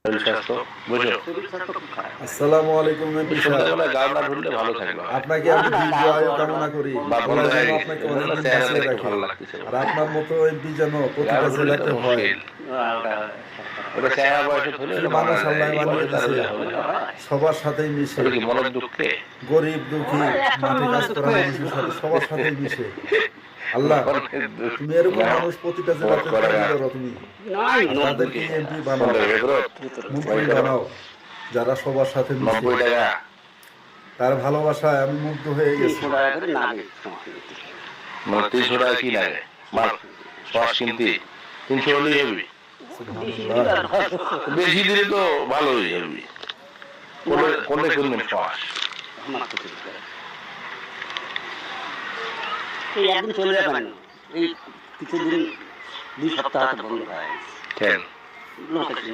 শরীর স্বাস্থ্য বুঝো আসসালামু আলাইকুম এমপি সাহেব। সন্ধ্যাবেলা গাও না ঢুকলে ভালো থাকবে আপনাকে আমি দীর্ঘ আয়ু কামনা করি। বা বন্ধ আল্লাহ হয়ে যেন গেছে আপনাকে অনেকদিন চেহারা বাঁচিয়ে দেখতে রাখে। ভালো লাগতেছে আর আপনার মতো এমপি যেন প্রতিটা গাও ঢুকলে তো জেলাতে হয়। মুশকিল ওটা চেহারা বয়সে ধরে কি মানুষ আল্লাহ বানিয়ে দিয়েছে, সবার সাথেই মিশে, কি মনের দুঃখে গরিব দুঃখী মাঠে কাজ করা মানুষের সাথে সবার সাথেই মিশে। আল্লাহ তুমি এরকম মানুষ প্রতিটা জেলাতে তৈরি করো, তুমি তাদেরকে এমপি বানাও, মন্ত্রী বানাও, যারা সবার সাথে মিশে। 90 টাকা তার ভালোবাসায় আমি মুগ্ধ হয়ে গেছি। 300 টাকা কি লাগে মাল সস কিনতে 300 হলেই হবে বেশি দিলে তো ভালোই হবে কোনটা কিনবেন সস একদিন চলে যাবেন, এই কিছুদিন 2 সপ্তাহ বন্ধ হয় কেন লোক আছে